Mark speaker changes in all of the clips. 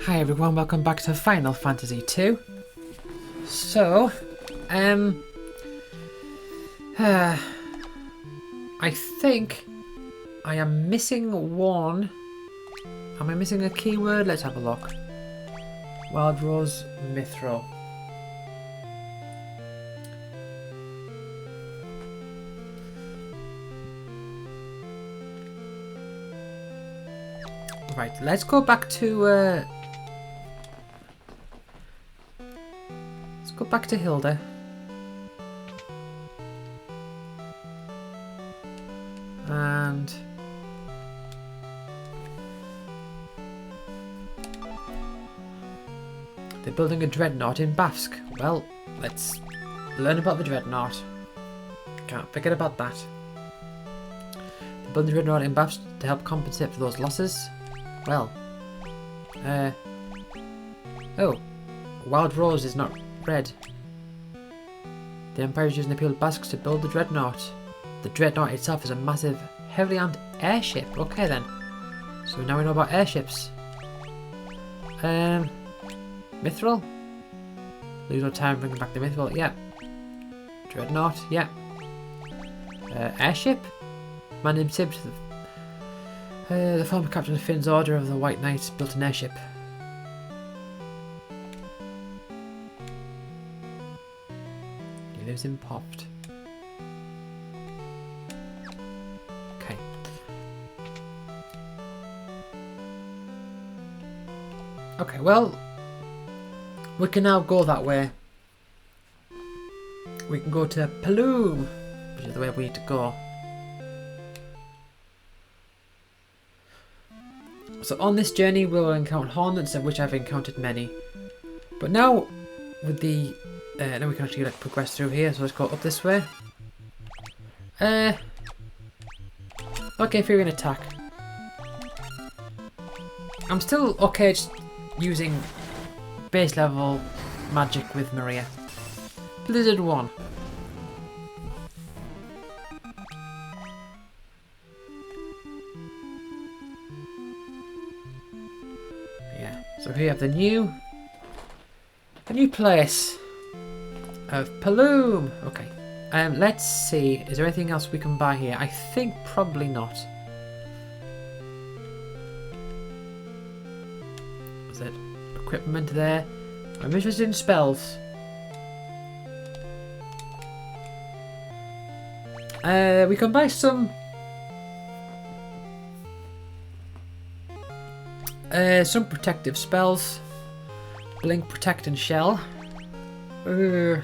Speaker 1: Hi everyone, welcome back to Final Fantasy 2. So, I think I am missing one. Am I missing a keyword? Let's have a look. Wild Rose Mithril. Right, let's go back to Hilda. And they're building a dreadnought in Bafsk. Well, let's learn about the dreadnought. Can't forget about that. They're building a dreadnought in Bafsk to help compensate for those losses. Well, oh, Wild Rose is not red. The Empire is using the people of Bafsk to build the dreadnought. The dreadnought itself is a massive, heavily armed airship. Okay then. So now we know about airships. Mithril? Lose no time bringing back the Mithril. Yeah. Dreadnought. Yeah. Airship? Man named Sib. The former captain of Finn's Order of the White Knights built an airship. He lives in Poft. Okay. Okay, well, we can now go that way. We can go to Paloom, which is the way we need to go. So on this journey we'll encounter hornets, of which I've encountered many. But now with the now we can actually like progress through here, so let's go up this way. Okay, if you're in attack. I'm still okay just using base level magic with Maria. Blizzard 1. So here we have the new place of Paloom. Okay. Let's see. Is there anything else we can buy here? I think probably not. Is it equipment there? I'm interested in spells. We can buy some protective spells. Blink, Protect and Shell. We'll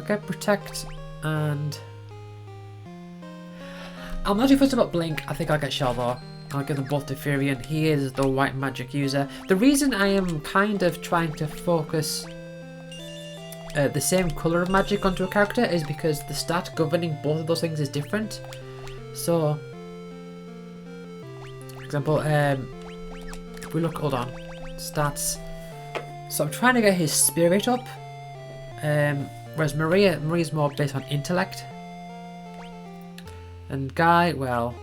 Speaker 1: get Protect and... I'm not too fussed about Blink. I think I'll get Shell though. I'll give them both to Furion. He is the white magic user. The reason I am kind of trying to focus the same colour of magic onto a character is because the stat governing both of those things is different. So, for example, if we look, hold on, stats. So I'm trying to get his spirit up, whereas Maria's more based on intellect. And Guy, well,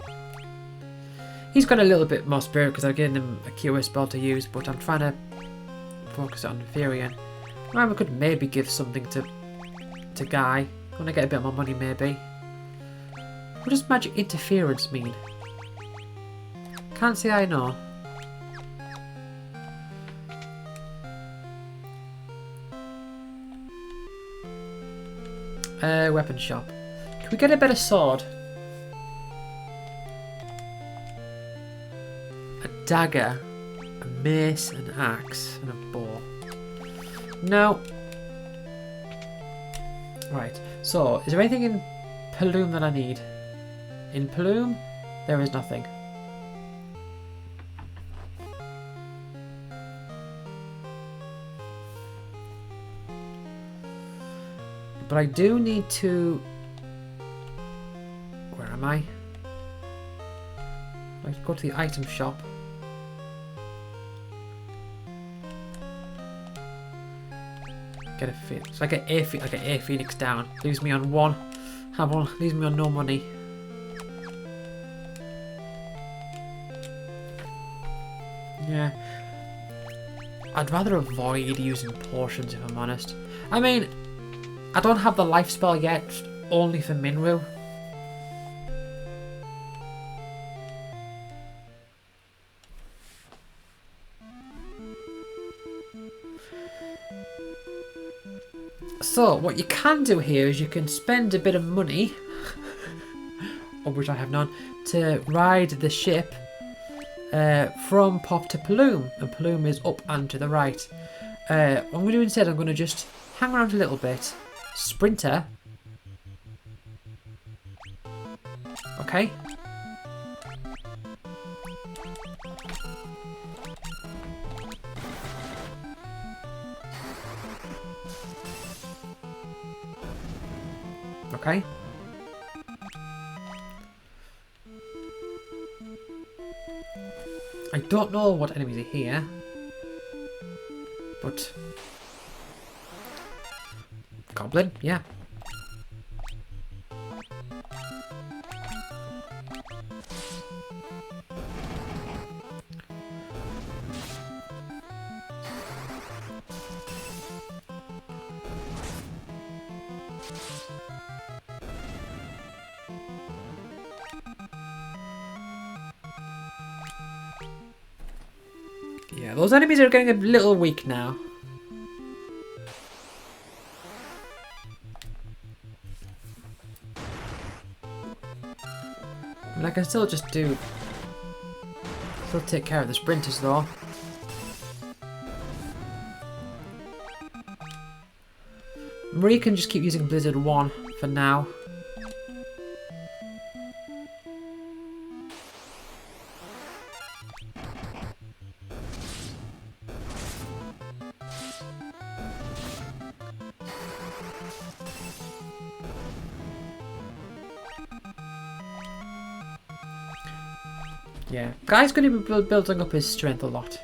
Speaker 1: he's got a little bit more spirit because I've given him a QA spell to use, but I'm trying to focus on Furion. Well, we could maybe give something to Guy. Want to get a bit more money, maybe. What does magic interference mean? Can't say I know. Weapon shop. Can we get a better sword? A dagger, a mace, an axe, and a bow. No. Right, so is there anything in Paloom that I need? In Paloom, there is nothing. But I do need to... Where am I? Let's go to the item shop. Get a so I get a Phoenix down. Leaves me on one. Leaves me on no money. Yeah. I'd rather avoid using potions, if I'm honest. I mean, I don't have the life spell yet, only for Minwu. So, what you can do here is you can spend a bit of money, of which I have none, to ride the ship from Pop to Plume, and Plume is up and to the right. What I'm going to do instead, I'm going to just hang around a little bit, Sprinter, okay, okay. I don't know what enemies are here, but Goblin, yeah. Yeah, those enemies are getting a little weak now. And I can still just still take care of the sprinters though. Marie can just keep using Blizzard 1 for now. Yeah, Guy's going to be building up his strength a lot.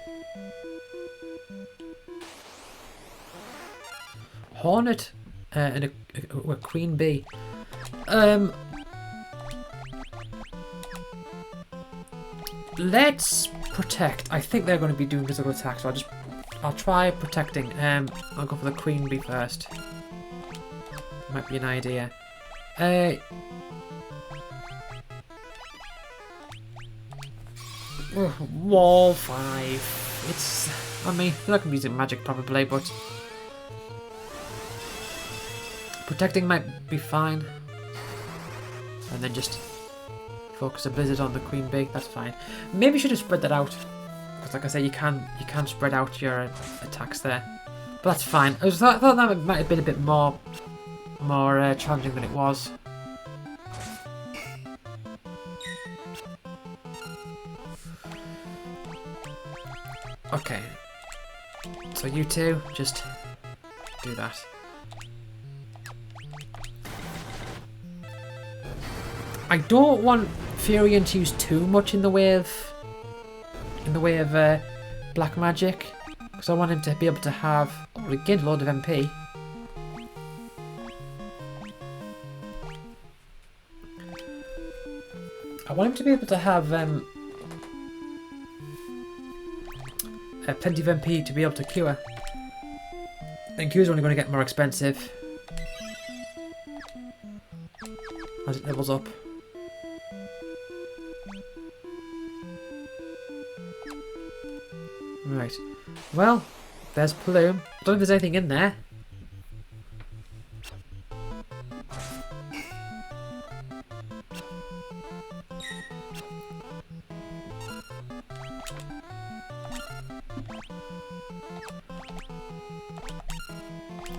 Speaker 1: Hornet and a Queen Bee. Let's protect. I think they're going to be doing physical attacks, so I'll try protecting. I'll go for the Queen Bee first. Might be an idea. Wall 5. It's. I mean, they're not going to be using magic probably, but protecting might be fine. And then just focus a Blizzard on the Queen Bee. That's fine. Maybe you should have spread that out, because like I said, you can spread out your attacks there. But that's fine. I thought that might have been a bit more challenging than it was. Okay, so you two, just do that. I don't want Furion to use too much in the way of black magic, because I want him to be able to have. Oh, we gained a load of MP. I want him to be able to have plenty of MP to be able to cure. And cure's only going to get more expensive as it levels up. Right. Well, there's Plume. I don't know if there's anything in there.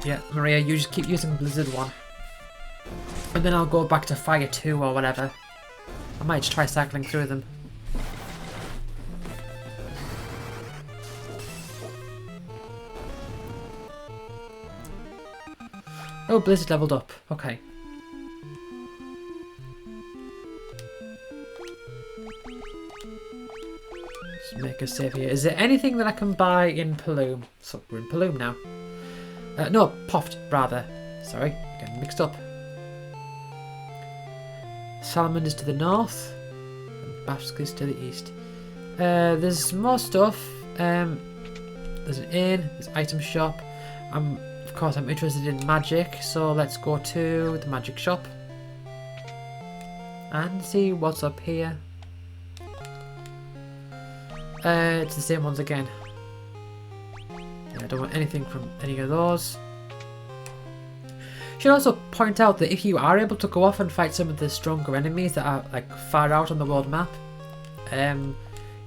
Speaker 1: Yeah, Maria, you just keep using Blizzard 1. And then I'll go back to Fire 2 or whatever. I might just try cycling through them. Oh, Blizzard leveled up. Okay. Let's make a save here. Is there anything that I can buy in Plume? So we're in Plume now. No, Poft, rather. Sorry, getting mixed up. Salmon is to the north, and Basque is to the east. There's more stuff. There's an inn, there's an item shop. Of course, I'm interested in magic, so let's go to the magic shop and see what's up here. It's the same ones again. Yeah, I don't want anything from any of those. Should also point out that if you are able to go off and fight some of the stronger enemies that are like far out on the world map,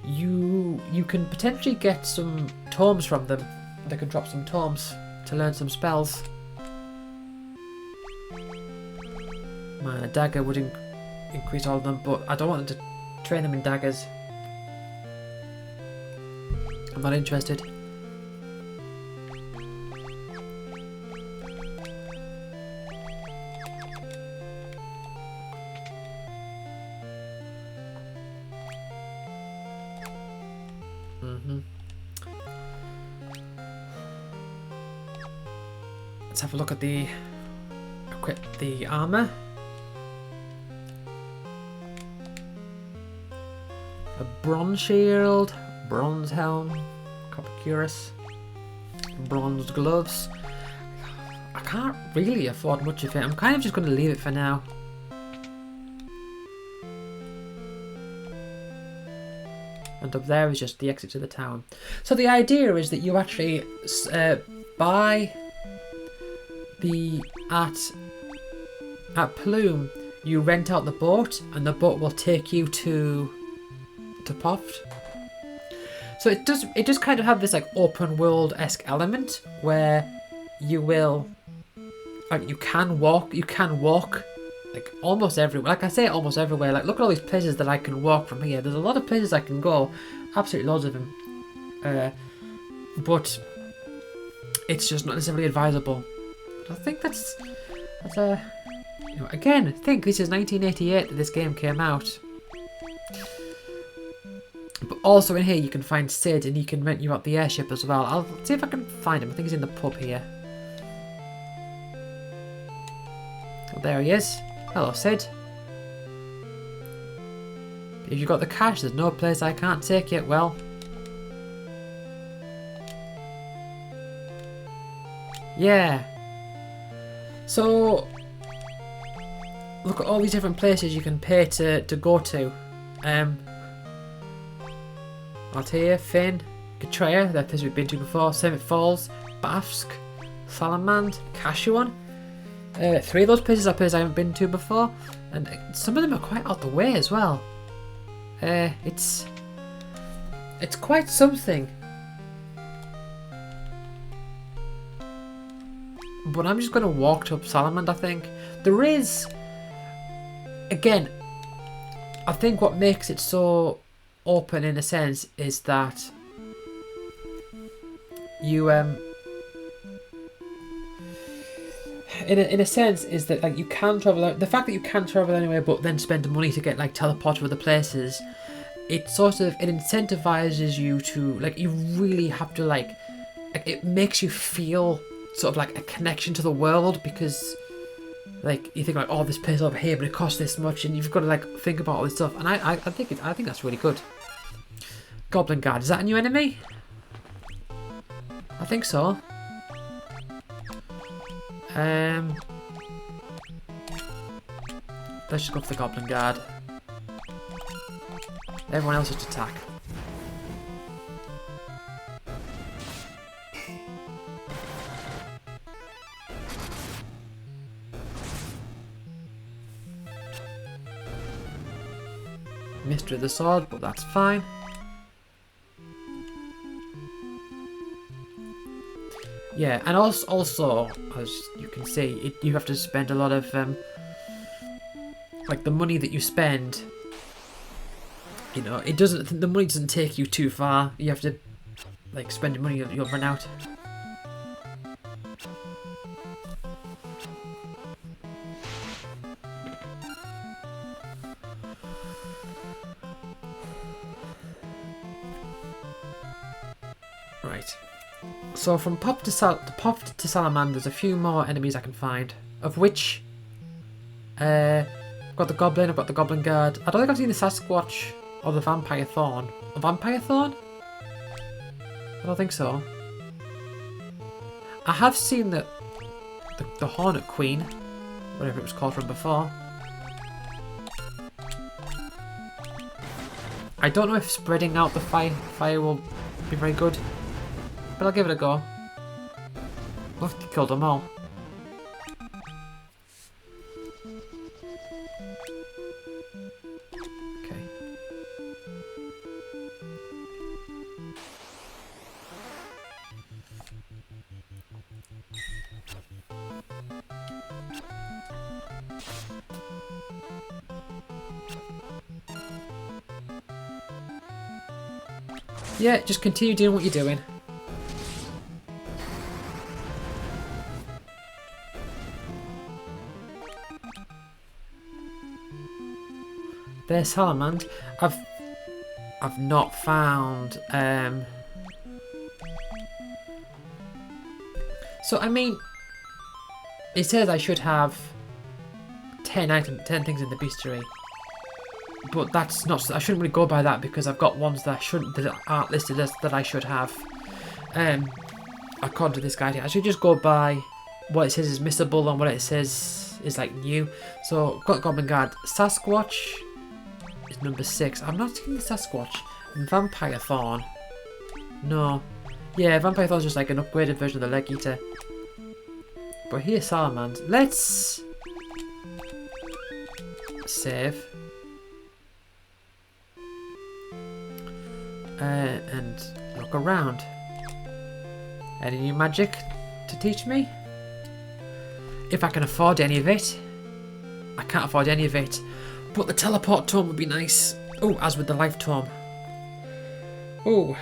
Speaker 1: you can potentially get some tomes from them. They can drop some tomes to learn some spells. Man, a dagger would increase all of them, but I don't want them to train them in daggers. I'm not interested. Let's have a look at the armor. A bronze shield, bronze helm, copper cuirass, bronze gloves. I can't really afford much of it. I'm kind of just going to leave it for now. And up there is just the exit to the town. So the idea is that you actually buy at Plume, you rent out the boat, and the boat will take you to Poft. So it does kind of have this like open world-esque element where you will, like, you can walk like almost everywhere. Like I say, almost everywhere. Like, look at all these places that I can walk from here. There's a lot of places I can go, absolutely loads of them. But it's just not necessarily advisable. I think that's you know, again, think this is 1988 that this game came out. But also in here you can find Sid, and he can rent you out the airship as well. I'll see if I can find him. I think he's in the pub here. Oh, there he is. Hello, Sid. If you've got the cash, there's no place I can't take it. Well, yeah. So look at all these different places you can pay to go to. Altair, Finn, Katreya, that place we've been to before, Summit Falls, Bafsk, Salamand, Kashuan. 3 of those places are places I haven't been to before, and some of them are quite out the way as well. It's quite something. But I'm just going to walk to Salamand, I think. There is, again, I think what makes it so open in a sense is that you in a sense is that like you can travel, the fact that you can travel anywhere but then spend money to get like teleported to other places, it incentivizes you to, like, you really have to like it makes you feel sort of like a connection to the world, because like you think like, oh, this place over here but it costs this much, and you've got to like think about all this stuff, and I think that's really good. Goblin Guard, is that a new enemy? I think so. Let's just go for the Goblin Guard. Everyone else just attack. Mystery of the Sword, but that's fine. Yeah, and also as you can see, you have to spend a lot of like the money that you spend. You know, the money doesn't take you too far. You have to like spend your money, you'll run out. Right. So from Pop to Salamand, there's a few more enemies I can find, of which I've got the Goblin, I've got the Goblin Guard. I don't think I've seen the Sasquatch or the Vampire Thorn. A Vampire Thorn? I don't think so. I have seen the Hornet Queen, whatever it was called from before. I don't know if spreading out the fire will be very good, but I'll give it a go. Look, he killed them all. Okay. Yeah, just continue doing what you're doing. There's Salamand. I've not found so I mean it says I should have 10 things in the bestiary. But that's not. I shouldn't really go by that because I've got ones that aren't listed as that I should have. According to this guide here, I should just go by what it says is missable and what it says is like new. So got Goblin Guard. Sasquatch is number 6. I'm not seeing the Sasquatch. And Vampire Thorn. No. Yeah, Vampire Thorn is just like an upgraded version of the Leg Eater. But here's Salamand. Let's save. And look around. Any new magic to teach me? If I can afford any of it. I can't afford any of it. But the teleport tome would be nice. Oh, as with the life tome. Oh.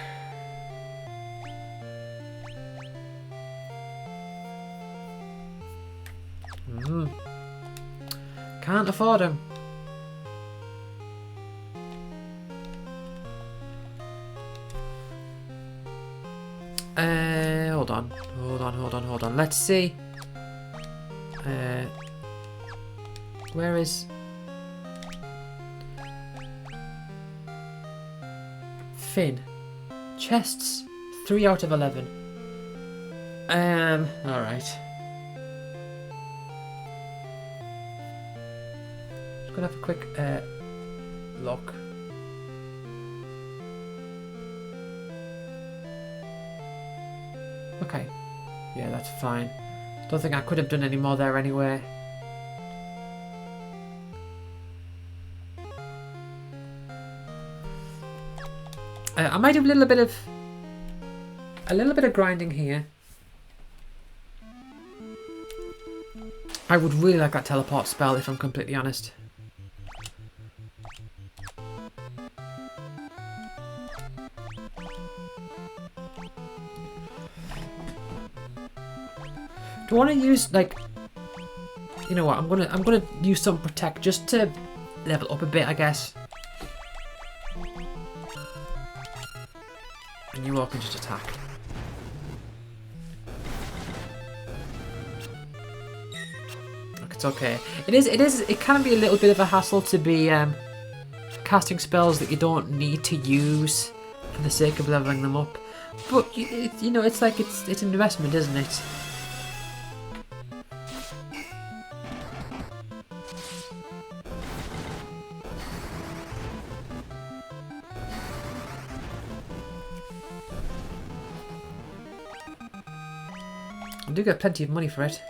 Speaker 1: Can't afford them. Hold on. Let's see. Where is Finn? Chests 3 out of 11. Alright. Just gonna have a quick look. Okay. Yeah, that's fine. Don't think I could have done any more there anyway. I might have a little bit of grinding here. I would really like that teleport spell if I'm completely honest. Do I want to use like, you know what? I'm gonna use some protect just to level up a bit, I guess. And you all can just attack. Look, it's okay. It can be a little bit of a hassle to be casting spells that you don't need to use for the sake of leveling them up. But you know, it's like it's an investment, isn't it? I do get plenty of money for it.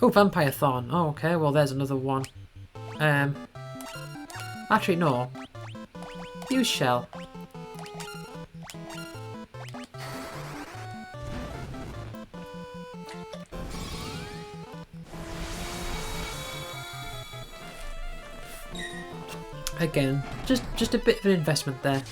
Speaker 1: Oh, Vampire Thorn. Oh, okay. Well, there's another one. Actually, no. Use Shell. Again, just a bit of an investment there.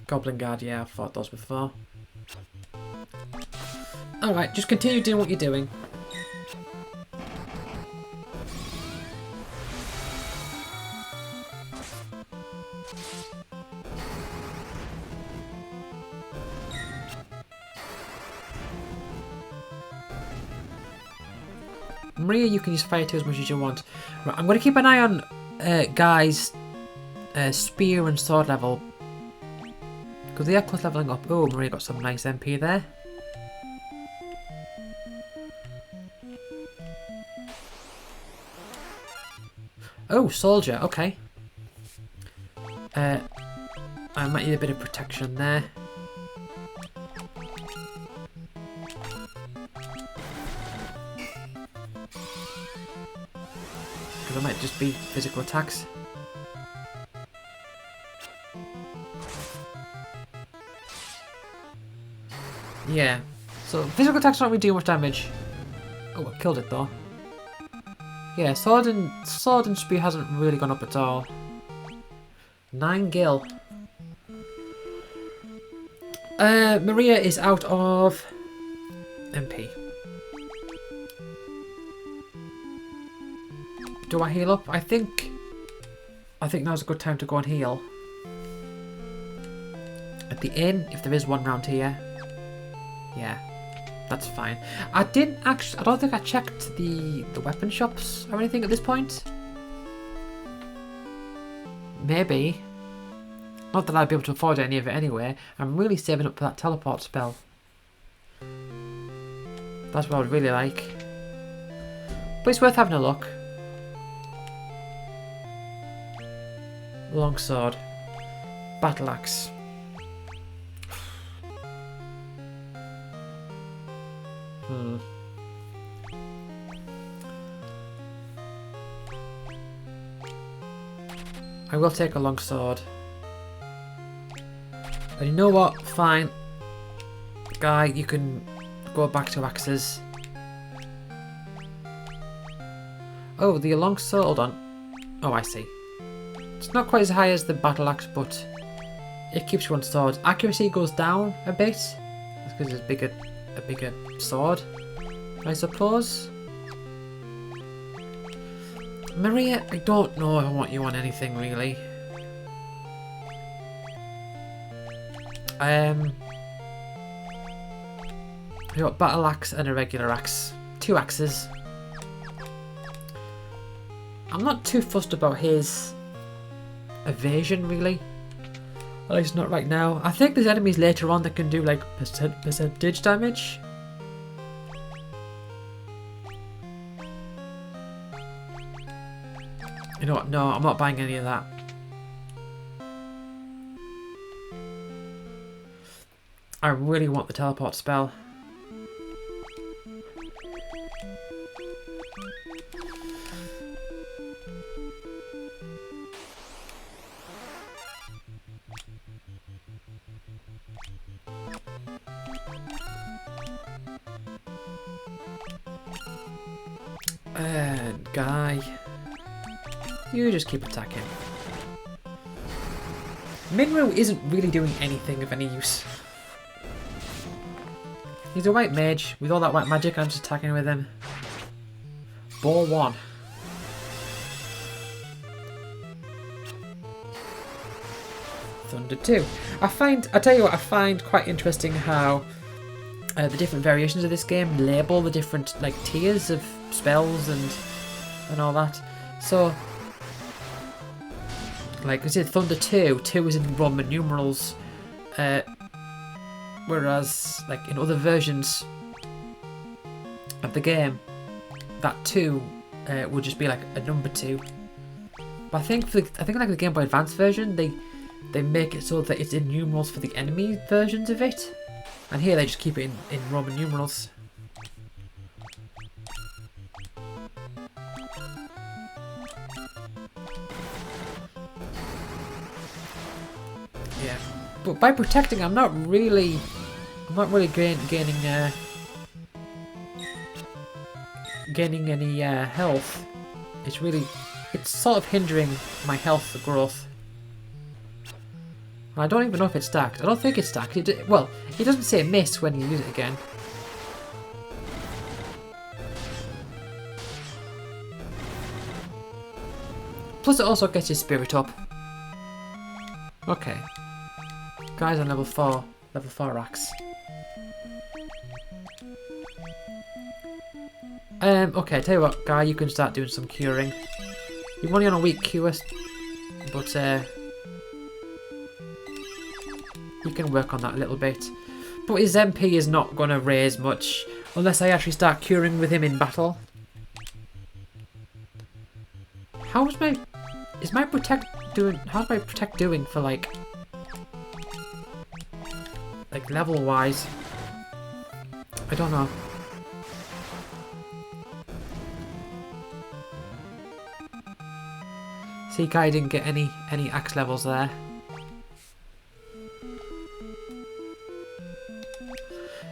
Speaker 1: Goblin Guard, yeah, I've fought those before. Alright, just continue doing what you're doing. Maria, you can use fire too as much as you want. Right, I'm going to keep an eye on Guy's spear and sword level. Because they are close leveling up. Oh, Maria got some nice MP there. Oh, soldier, okay. I might need a bit of protection there. Because I might just be physical attacks. Yeah, so physical attacks don't really do much damage. Oh, I killed it though. Yeah, sword and spear hasn't really gone up at all. 9 gil. Maria is out of MP. Do I heal up? I think now's a good time to go and heal. At the inn, if there is one round here. Yeah. That's fine. I don't think I checked the weapon shops or anything at this point. Maybe. Not that I'd be able to afford any of it anyway. I'm really saving up for that teleport spell. That's what I would really like. But it's worth having a look. Longsword. Battle axe. I will take a longsword. And you know what? Fine. Guy, you can go back to axes. Oh, the longsword. Hold on. Oh, I see. It's not quite as high as the battle axe, but it keeps you on sword. Accuracy goes down a bit. That's because it's a bigger sword, I suppose. Maria, I don't know if I want you on anything really. You got battle axe and a regular axe. 2 axes. I'm not too fussed about his evasion really. At least not right now. I think there's enemies later on that can do like percentage damage. You know what? No, I'm not buying any of that. I really want the teleport spell. Guy. You just keep attacking. Minro isn't really doing anything of any use. He's a white mage with all that white magic. I'm just attacking with him. Ball 1. Thunder 2. I tell you what, I find quite interesting how the different variations of this game label the different like tiers of spells and all that. So, like, is it Thunder 2? 2 is in Roman numerals, whereas, like, in other versions of the game, that 2 would just be like a number 2. But I think like the Game Boy Advance version, they make it so that it's in numerals for the enemy versions of it, and here they just keep it in Roman numerals. Yeah, but by protecting, I'm not really gaining any health. It's sort of hindering my health growth. I don't even know if it's stacked. I don't think it's stacked. Well, it doesn't say miss when you use it again. Plus, it also gets your spirit up. Okay. Guys on level 4 axe. Okay, tell you what, Guy, you can start doing some curing. You're only on a weak cure, but you can work on that a little bit. But his MP is not going to raise much unless I actually start curing with him in battle. How's my protect doing for like level wise? I don't know. See, Guy didn't get any axe levels there.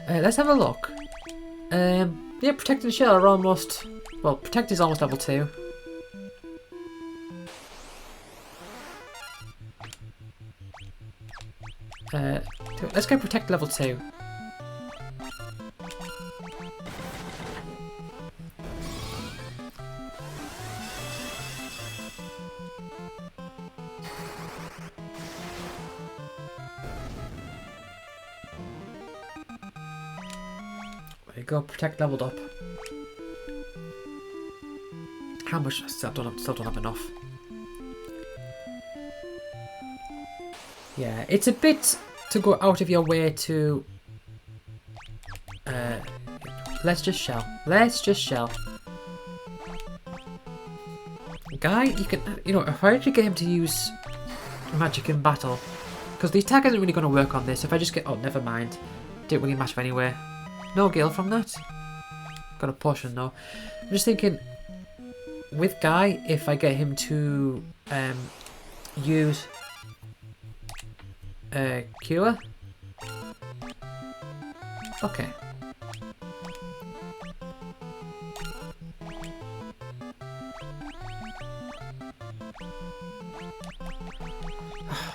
Speaker 1: Let's have a look. Yeah, Protect and Shell are almost... Well, Protect is almost level 2. Let's go Protect level 2. There you go, Protect leveled up. How much? I still don't have enough. Yeah, it's a bit to go out of your way to... let's just shell. Let's just shell. Guy, you can... You know, if I actually get him to use magic in battle... Because the attack isn't really going to work on this. If I just get... Oh, never mind. Didn't really matter anyway. No gil from that. Got a potion though. I'm just thinking... With Guy, if I get him to use... cure? Okay.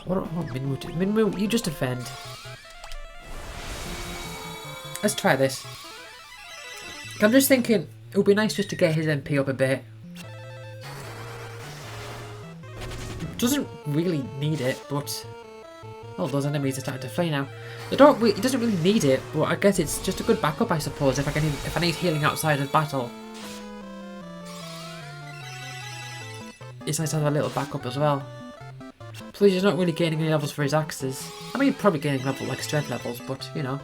Speaker 1: What Minwoo do? Minwoo, you just defend. Let's try this. I'm just thinking, it would be nice just to get his MP up a bit. Doesn't really need it, but... Oh, those enemies are starting to flee now. He doesn't really need it, but I guess it's just a good backup, I suppose, if I need healing outside of battle. It's nice to have a little backup as well. Plus, he's not really gaining any levels for his axes. I mean, probably gaining level like strength levels, but you know.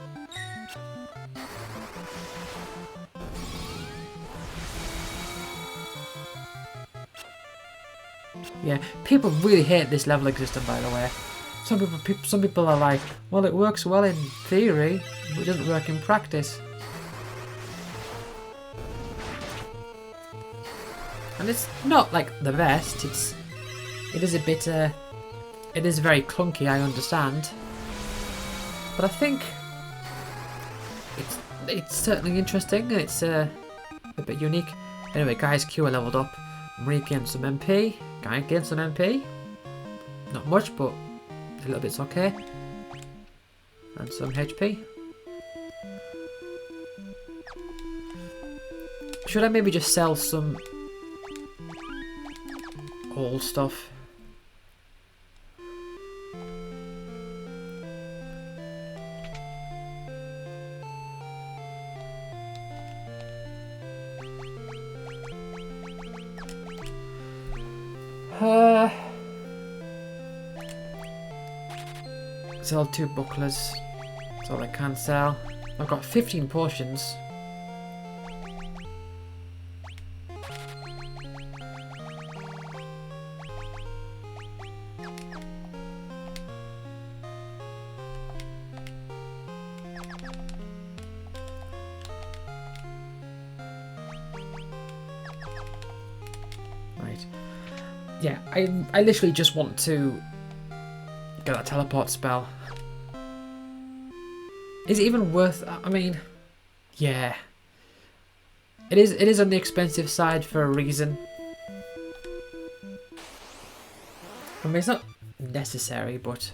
Speaker 1: Yeah, people really hate this leveling system, by the way. Some people are like, well, it works well in theory, but it doesn't work in practice. And it's not like the best. It is a bit it is very clunky, I understand. But I think it's certainly interesting and it's a bit unique. Anyway, Guy's Q leveled up. Marie gained some MP. Guy gained some MP. Not much, but a little bit's okay. And some HP. Should I maybe just sell some old stuff? Sell 2 bucklers. That's all I can sell. I've got 15 potions. Right. Yeah, I literally just want to get that teleport spell. Is it even worth... I mean... Yeah. It is on the expensive side for a reason. I mean, it's not necessary, but...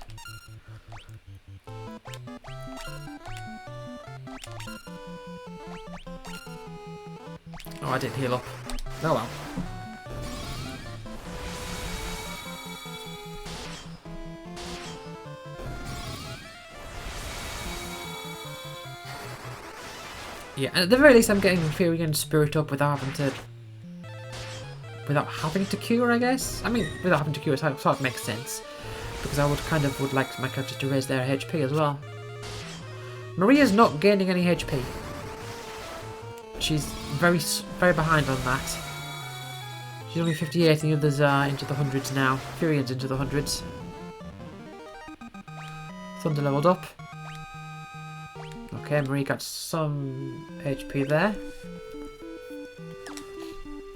Speaker 1: Oh, I didn't heal up. Oh well. Yeah, and at the very least I'm getting Furion Spirit up without having to cure, I guess. I mean, without having to cure, it sort of makes sense. Because I would like my characters to raise their HP as well. Maria's not gaining any HP. She's very behind on that. She's only 58 and the others are into the hundreds now. Furion's into the hundreds. Thunder leveled up. Okay, Marie got some HP there.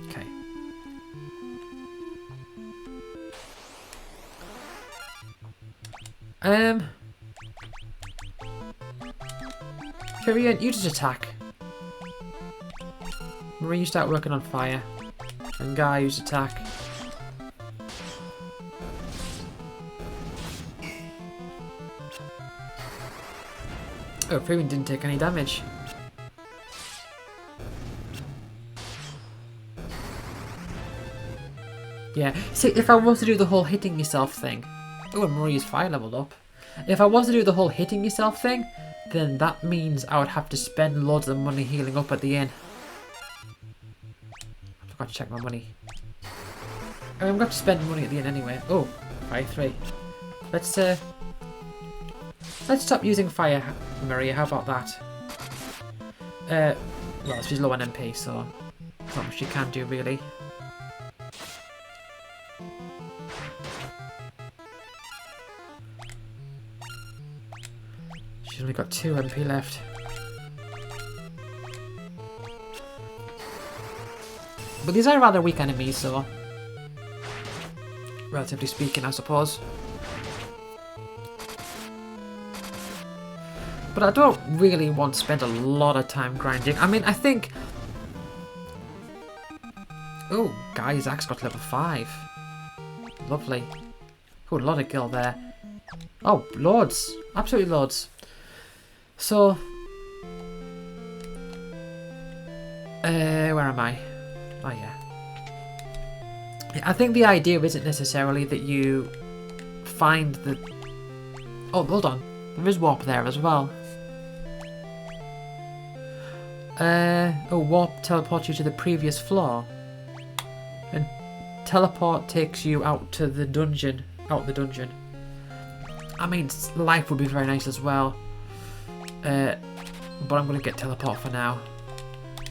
Speaker 1: Okay. Furion, you just attack. Marie, you start working on fire. And Guy, use attack. Oh, Furion didn't take any damage. Yeah, see, if I was to do the whole hitting yourself thing... Oh, and Marie's fire leveled up. If I was to do the whole hitting yourself thing, then that means I would have to spend loads of money healing up at the end. I forgot to check my money. I'm going to spend money at the end anyway. Oh, 5-3. Let's stop using fire, Maria. How about that? Well, she's low on MP, so not much she can do really. She's only got 2 MP left. But these are rather weak enemies, so relatively speaking, I suppose. But I don't really want to spend a lot of time grinding. I mean, I think... Oh, Guy's axe got level 5. Lovely. Oh, a lot of gil there. Oh, loads. Absolutely loads. So... where am I? Oh, yeah. I think the idea isn't necessarily that you find the... Oh, hold on. There is warp there as well. Warp teleports you to the previous floor. And teleport takes you out to the dungeon. I mean, life would be very nice as well. But I'm going to get teleport for now.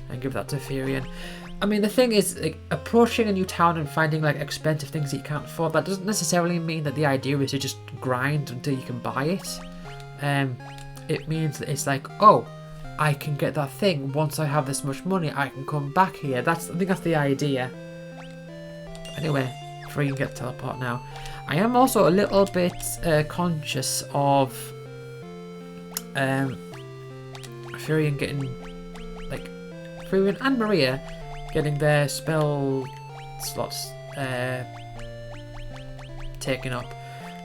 Speaker 1: And give that to Furion. I mean, the thing is, like, approaching a new town and finding like expensive things that you can't afford, that doesn't necessarily mean that the idea is to just grind until you can buy it. It means that it's like, oh, I can get that thing once I have this much money. I can come back here. I think that's the idea. Anyway, free and get teleport now. I am also a little bit conscious of Furion getting, like, Furion and Maria getting their spell slots taken up,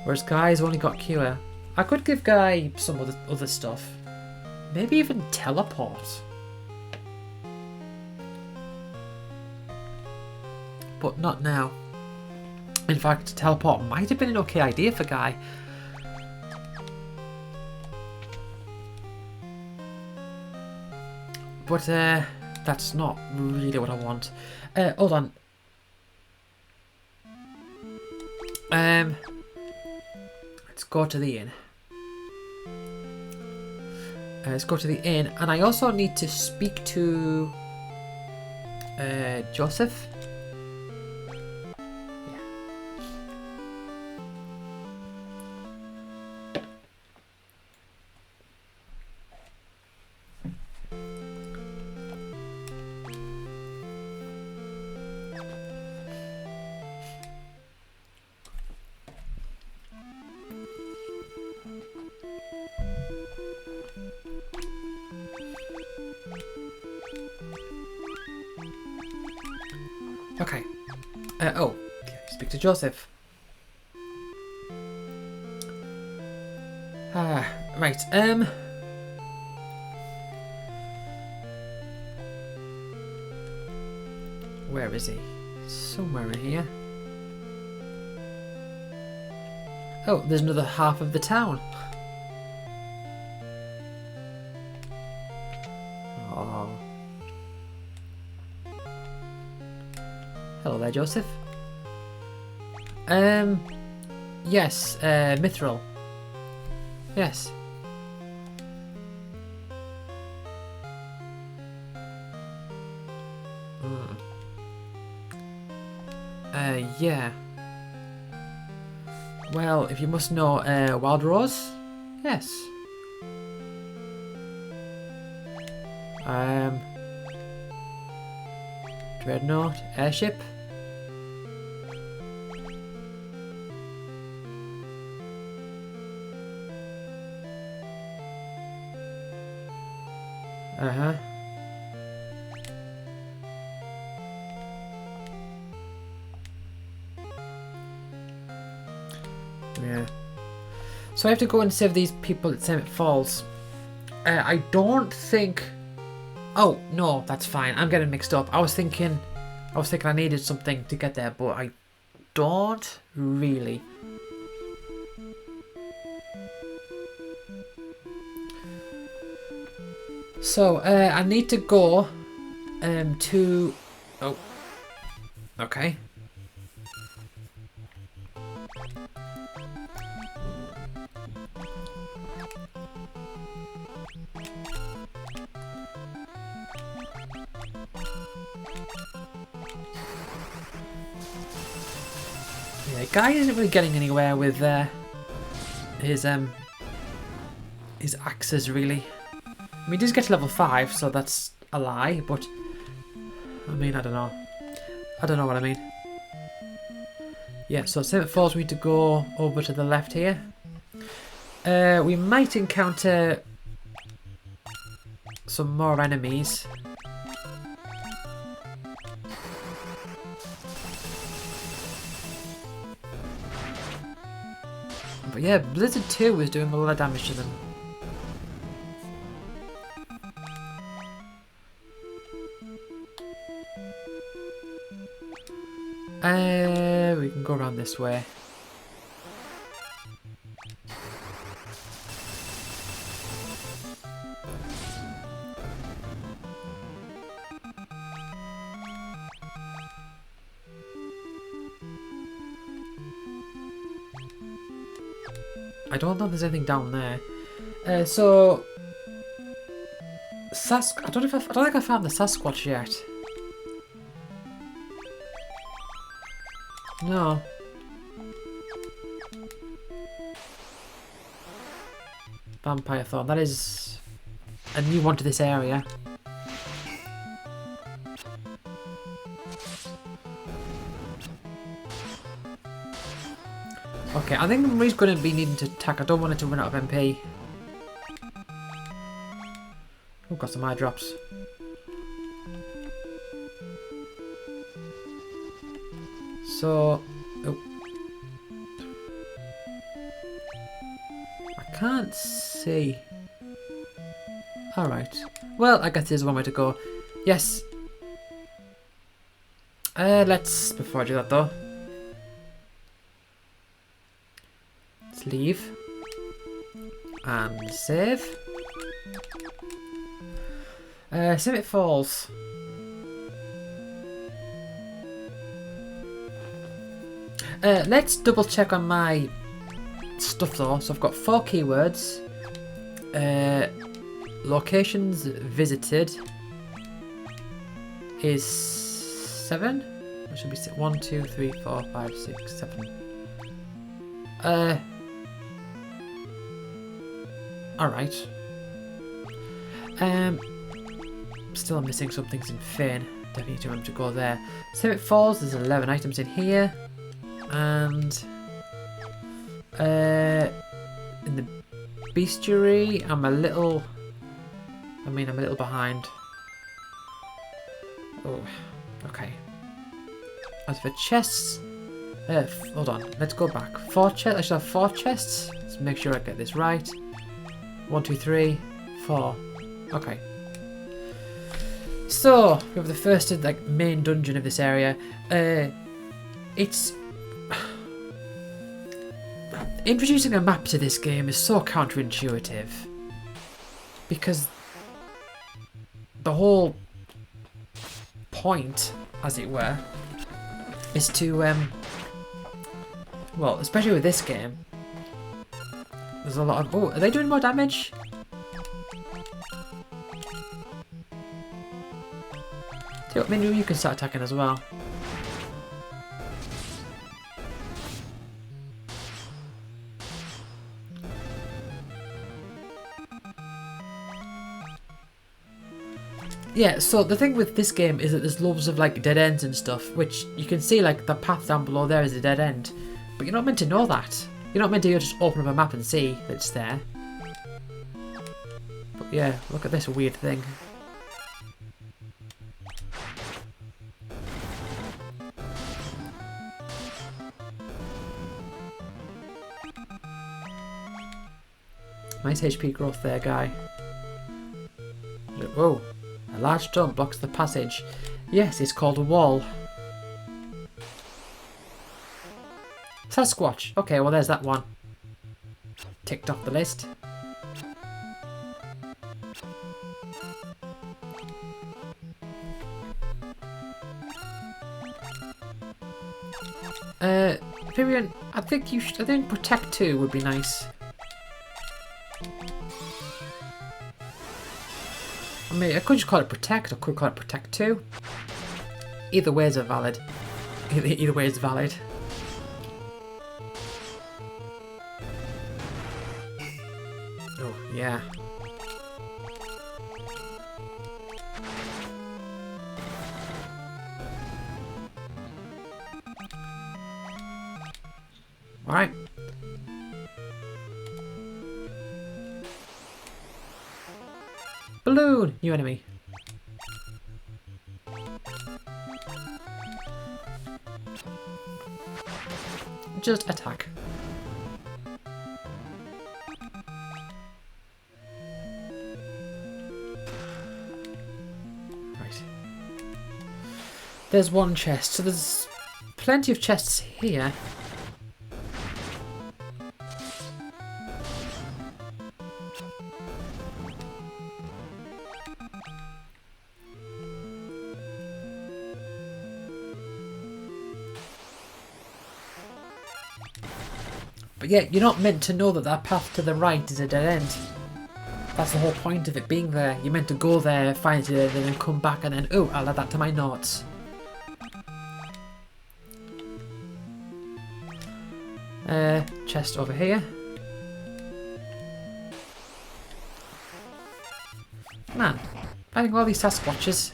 Speaker 1: whereas Guy's only got cure. I could give Guy some other stuff. Maybe even teleport. But not now. In fact, teleport might have been an okay idea for Guy. But that's not really what I want. Hold on. Let's go to the inn. Let's go to the inn, and I also need to speak to Joseph. Okay. Speak to Joseph. Right. Where is he? Somewhere in here. Oh, there's another half of the town. Oh. Hello there, Joseph. Yes, Mithril. Yes. Yeah. Well, if you must know, Wild Rose? Yes. Dreadnought, airship. Uh-huh. Yeah. So I have to go and save these people at Summit Falls. I don't think... Oh, no, that's fine. I'm getting mixed up. I was thinking I needed something to get there, but I don't really. So, I need to go to... Oh. Okay. Yeah, Guy isn't really getting anywhere with his axes, really. I mean, he does get to level 5, so that's a lie, but I mean, I don't know. I don't know what I mean. Yeah, so Summit Falls, we need to go over to the left here. We might encounter some more enemies. But yeah, Blizzard 2 is doing a lot of damage to them. We can go around this way. I don't know if there's anything down there. So I don't think I found the Sasquatch yet. No. Vampire Thorn. That is a new one to this area. Okay, I think Marie's going to be needing to attack. I don't want it to run out of MP. Oh, got some eye drops. So, oh. I can't see. Alright. Well, I guess there's one way to go. Yes. Before I do that though. Let's leave. And save. Summit Falls. Let's double check on my stuff though. So I've got 4 keywords. Locations visited is 7. It should be 1, 2, 3, 4, 5, 6, 7. Alright. Still missing some things in Fane. Definitely need to remember to go there. Summit Falls, there's 11 items in here. And in the bestiary, I'm a little behind. Oh, okay. As for chests, hold on, let's go back. 4 chests. I should have 4 chests. Let's make sure I get this right. 1, 2, 3, 4. Okay. So we have the first main dungeon of this area. It's introducing a map to this game is so counterintuitive because the whole point, as it were, is to well, especially with this game, there's a lot of... Oh, are they doing more damage? Maybe you can start attacking as well. Yeah, so the thing with this game is that there's loads of like dead ends and stuff, which you can see like the path down below there is a dead end. But you're not meant to know that. You're not meant to just open up a map and see that it's there. But yeah, look at this weird thing. Nice HP growth there, guy. Whoa. A large stone blocks the passage. Yes, it's called a wall. Sasquatch. Okay, well there's that one. Ticked off the list. Vivian, I think Protect 2 would be nice. I mean, I could just call it Protect, or could call it Protect 2. Either way is valid. Either way is valid. Oh, yeah. Alright. Balloon! New enemy. Just attack. Right. There's one chest, so there's plenty of chests here. But yeah, you're not meant to know that that path to the right is a dead end. That's the whole point of it being there. You're meant to go there, find it, and then come back and then, oh, I'll add that to my notes. Chest over here. Man, finding all these Sasquatches.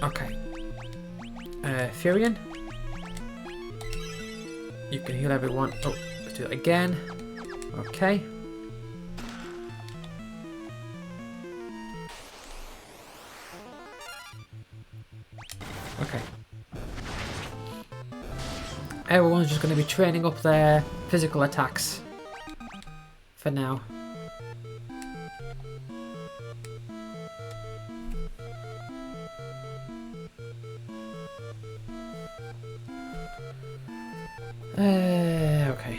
Speaker 1: Okay. Furion. You can heal everyone. Oh, let's do that again. Okay. Okay. Everyone's just going to be training up their physical attacks for now. Okay.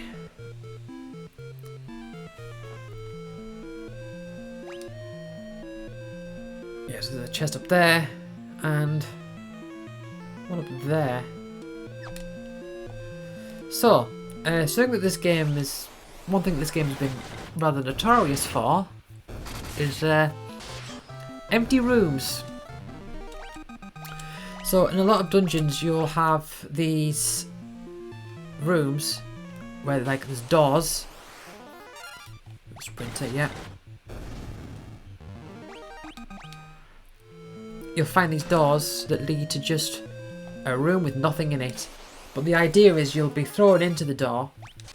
Speaker 1: Yeah, so there's a chest up there, and one up there. So, something that this game is... One thing this game has been rather notorious for is empty rooms. So, in a lot of dungeons, you'll have these rooms where, like, there's doors. Sprinter, yeah. You'll find these doors that lead to just a room with nothing in it. But the idea is you'll be thrown into the door,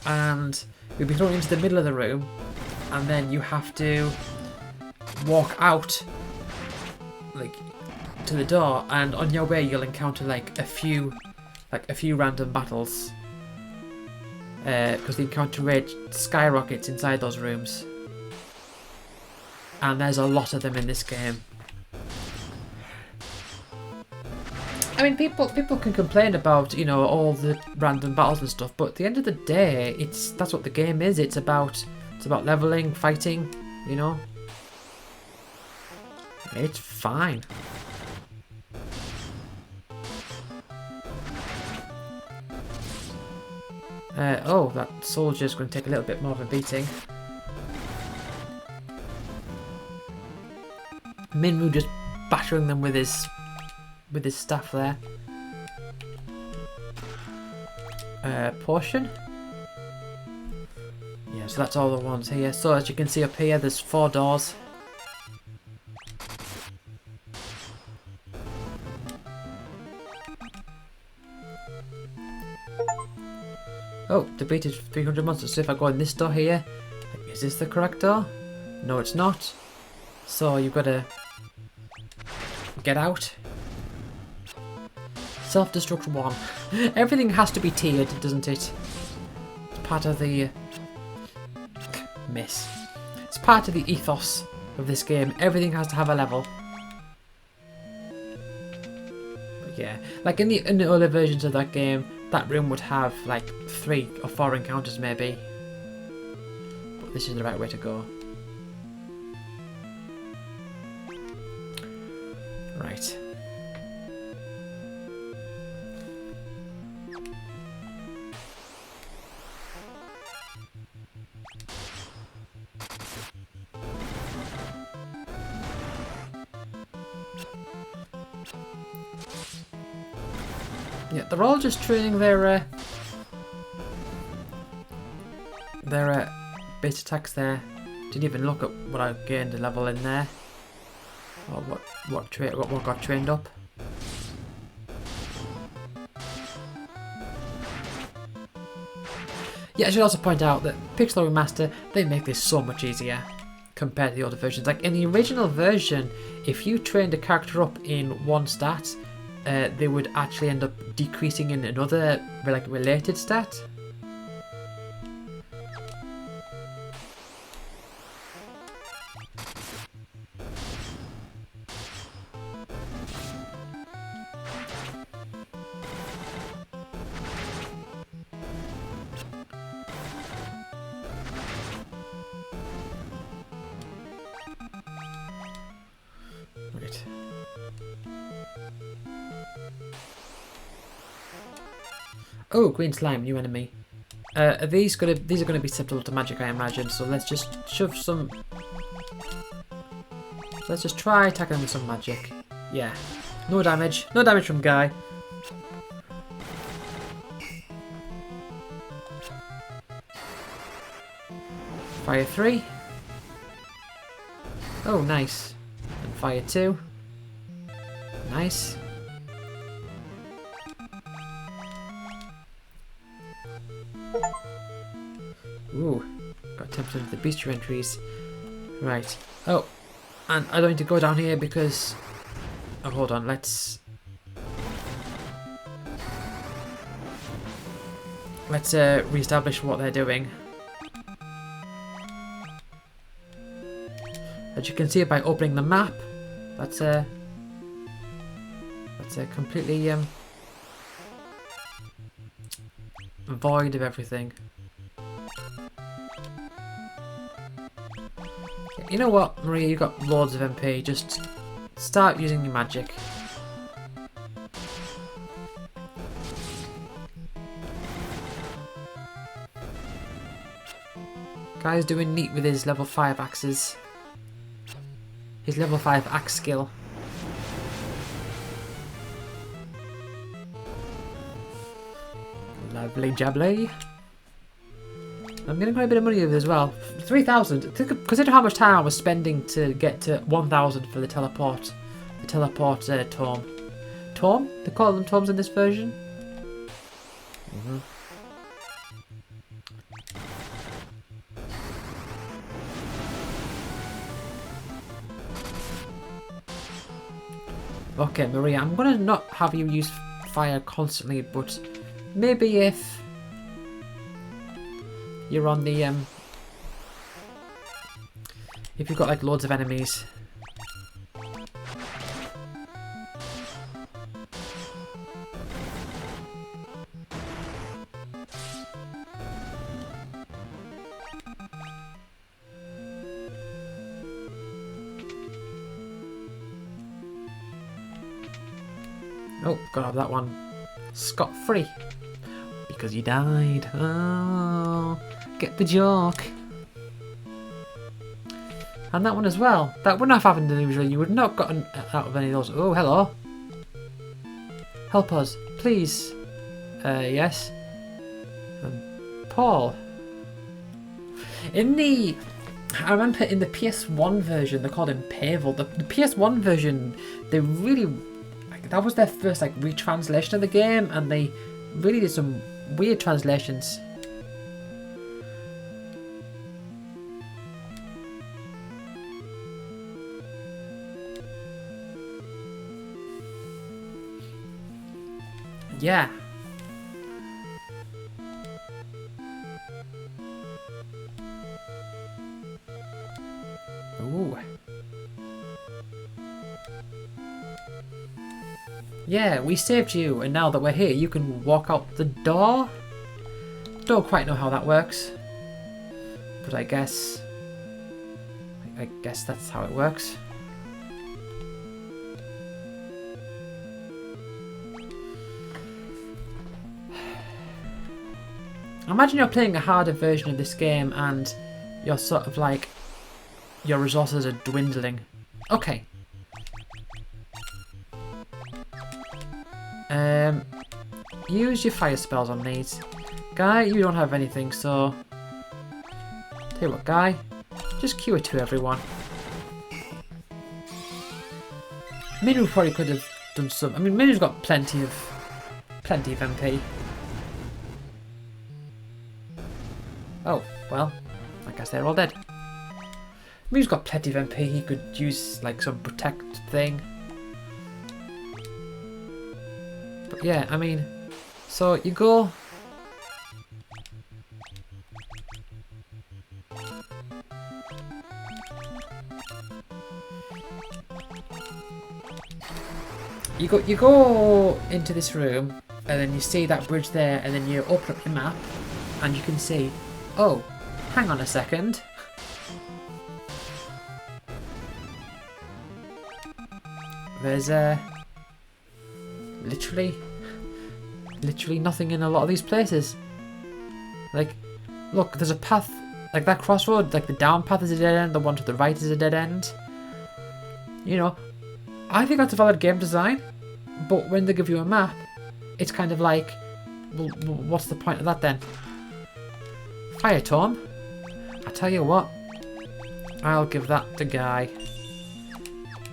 Speaker 1: and you'll be thrown into the middle of the room, and then you have to walk out, like, to the door, and on your way you'll encounter like a few random battles, because the encounter rate skyrockets inside those rooms, and there's a lot of them in this game. I mean, people can complain about, you know, all the random battles and stuff, but at the end of the day, that's what the game is. It's about It's about leveling, fighting, you know. It's fine. Oh, that soldier's going to take a little bit more of a beating. Minwu just battering them with his staff there. Potion. Yeah, so that's all the ones here. So as you can see up here, there's 4 doors. Oh, defeated 300 monsters. So if I go in this door here, is this the correct door? No, it's not. So you've got to get out. Self-destruct 1. Everything has to be tiered, doesn't it? It's part of the... miss. It's part of the ethos of this game. Everything has to have a level. But yeah, like in the earlier versions of that game, that room would have like 3 or 4 encounters maybe. But this is the right way to go. Right. Yeah, they're all just training their base attacks there. Didn't even look at what I gained a level in there, or what got trained up. Yeah, I should also point out that Pixel Remaster, they make this so much easier compared to the older versions. Like in the original version, if you trained a character up in one stat, they would actually end up decreasing in another like related stat. Right. Oh, green slime, new enemy. Are these are gonna be susceptible to magic, I imagine. So let's just shove some. Let's just try attacking them with some magic. Yeah, no damage from Guy. Fire 3. Oh, nice. And fire 2. Nice. Ooh, got tempted into the bestiary entries. Right. Oh, and I don't need to go down here because... Oh, hold on, let's reestablish what they're doing. As you can see by opening the map, that's completely void of everything. You know what, Maria, you got loads of MP, just start using your magic. Guy's doing neat with his level 5 axes. His level 5 axe skill. Lovely jubbly. I'm getting quite a bit of money with it as well. 3,000. Consider how much time I was spending to get to 1,000 for the teleport. The teleport tome. Tome? They call them tomes in this version? Mm-hmm. Okay, Maria, I'm gonna not have you use fire constantly, but maybe if you're on the if you've got like loads of enemies. Oh, gotta have that one scot-free. Because you died. Oh, get the joke. And that one as well. That wouldn't have happened individually. You would not have gotten out of any of those. Oh, hello. Help us, please. Yes. Paul. I remember in the PS1 version, they called him Pavel. The PS1 version, they really, that was their first like retranslation of the game, and they really did some weird translations. Yeah. Ooh. Yeah, we saved you, and now that we're here, you can walk out the door? Don't quite know how that works. But I guess that's how it works. Imagine you're playing a harder version of this game and you're sort of like, your resources are dwindling. Okay. Use your fire spells on these. Guy, you don't have anything, so... Tell you what, Guy, just cue it to everyone. Minu probably could have done some... I mean, Minu's got plenty of MP. Oh, well, I guess they're all dead. Minu's got plenty of MP, he could use, like, some protect thing. But yeah, I mean, so you go... You go into this room, and then you see that bridge there, and then you open up the map, and you can see, oh, hang on a second. There's literally nothing in a lot of these places. Like, look, there's a path, like that crossroad, like the down path is a dead end, the one to the right is a dead end. You know, I think that's a valid game design, but when they give you a map, it's kind of like, well, what's the point of that then? Fire Tome? I tell you what, I'll give that to Guy.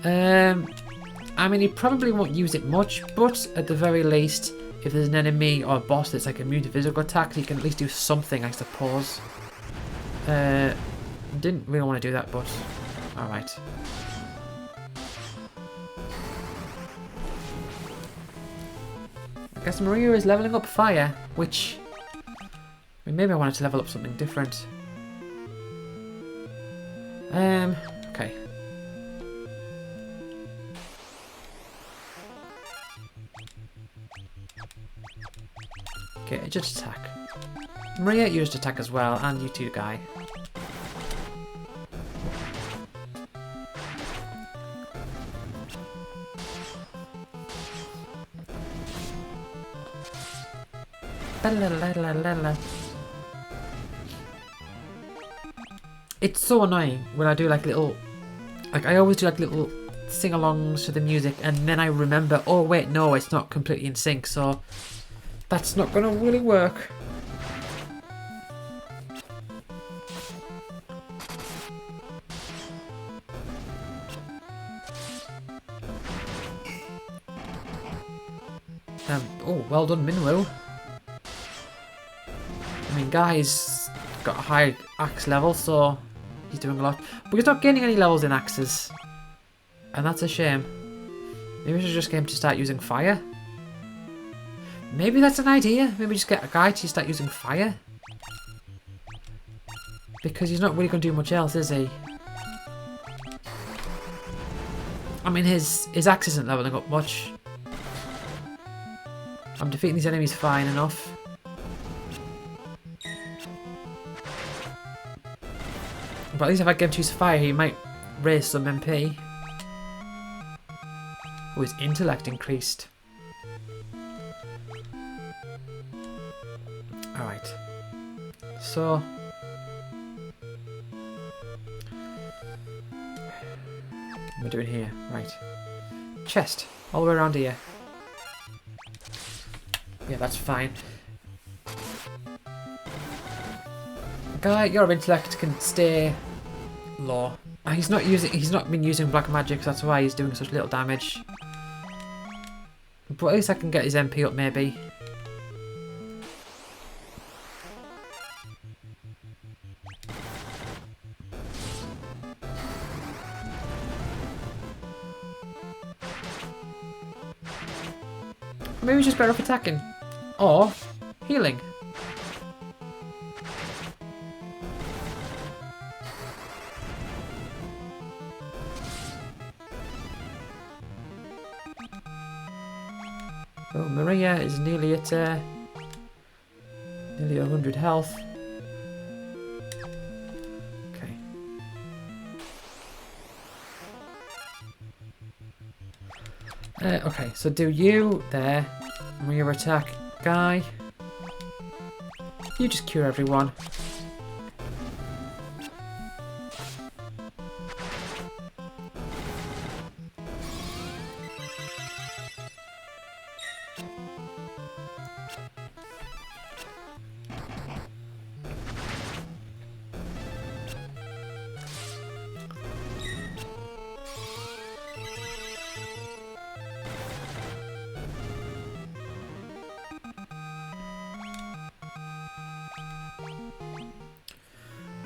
Speaker 1: I mean, he probably won't use it much, but at the very least, if there's an enemy or a boss that's like immune to physical attacks, he can at least do something, I suppose. Didn't really want to do that, but alright. I guess Maria is leveling up fire, which... I mean, maybe I wanted to level up something different. Okay. Okay, just attack. Maria used attack as well, and you too, Guy. It's so annoying when I do like little, like I always do like little sing-alongs to the music, and then I remember, oh wait, no, it's not completely in sync, so that's not gonna really work. Oh, well done, Minwoo. I mean, Guy's got a high axe level, so he's doing a lot. But he's not gaining any levels in axes. And that's a shame. Maybe we should just get him to start using fire. Maybe that's an idea. Maybe just get a Guy to start using fire. Because he's not really going to do much else, is he? I mean, his axe isn't leveling up much. I'm defeating these enemies fine enough. But at least if I get him to use fire, he might raise some MP. Oh, his intellect increased. Alright. So... what am I doing here? Right. Chest. All the way around here. Yeah, that's fine. Guy, your intellect can stay low. He's not been using black magic, so that's why he's doing such little damage. But at least I can get his MP up, maybe. Maybe he's just better off attacking. Or healing. Oh, Maria is nearly at nearly 100 health. Okay. Okay, so do you there. Maria attack. Guy. You just cure everyone.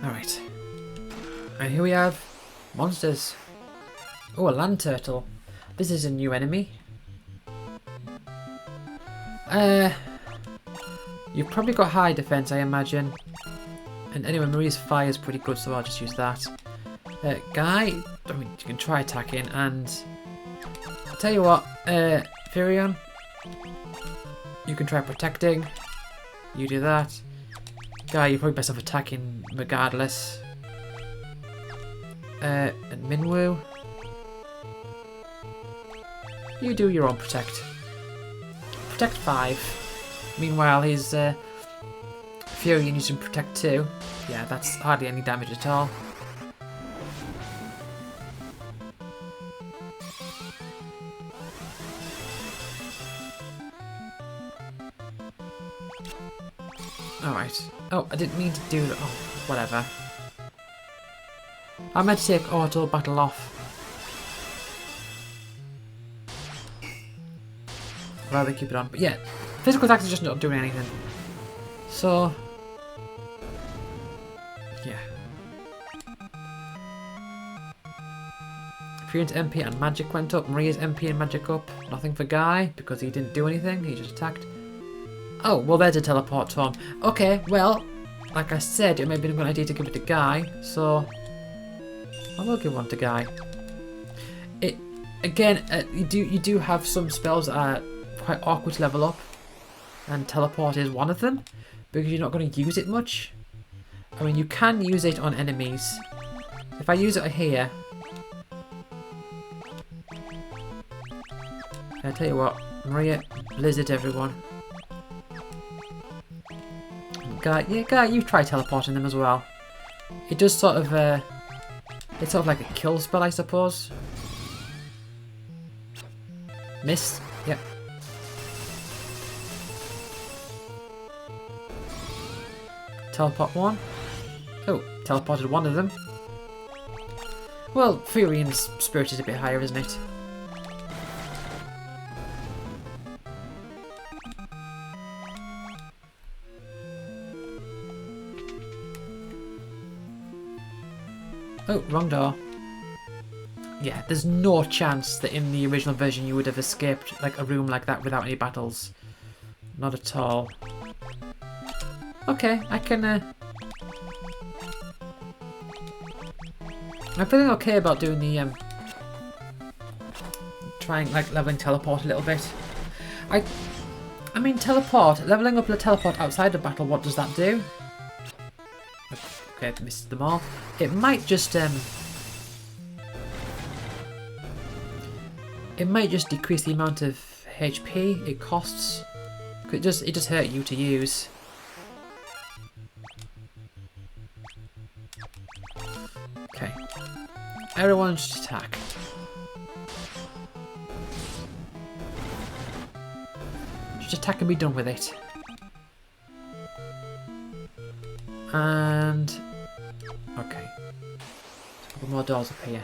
Speaker 1: Alright. And here we have monsters. Oh, a land turtle. This is a new enemy. You've probably got high defense, I imagine. And anyway, Maria's fire is pretty good, so I'll just use that. Guy, I mean, you can try attacking, and I'll tell you what, Furion, you can try protecting. You do that. Guy, you're probably best off attacking regardless. And Minwoo, you do your own protect. Protect 5. Meanwhile, his Furion using protect 2. Yeah, that's hardly any damage at all. Alright. Oh, I didn't mean to do that. Oh, whatever. I meant to take auto battle off. Rather keep it on. But yeah, physical attacks are just not doing anything. So, yeah. Furion's MP and magic went up. Maria's MP and magic up. Nothing for Guy because he didn't do anything. He just attacked. Oh, well, there's a teleport to him. Okay, well, like I said, it may have been a good idea to give it to Guy, so I will give one to Guy. It again, you do have some spells that are quite awkward to level up, and teleport is one of them because you're not going to use it much. I mean, you can use it on enemies. If I use it here, I tell you what, Maria, blizzard everyone. Guy, yeah, Guy, you try teleporting them as well. It does sort of, it's sort of like a kill spell, I suppose. Miss, yep. Teleport one. Oh, teleported one of them. Well, Furion's spirit is a bit higher, isn't it? Oh, wrong door. Yeah, there's no chance that in the original version you would have escaped like a room like that without any battles. Not at all. Okay, I can... I'm feeling okay about doing the... trying, like, leveling teleport a little bit. I mean, teleport, leveling up the teleport outside of battle, what does that do? Okay, missed them all. It might just decrease the amount of HP it costs, It just hurt you to use. Okay. Everyone should attack. Just attack and be done with it. And okay. A couple more doors up here.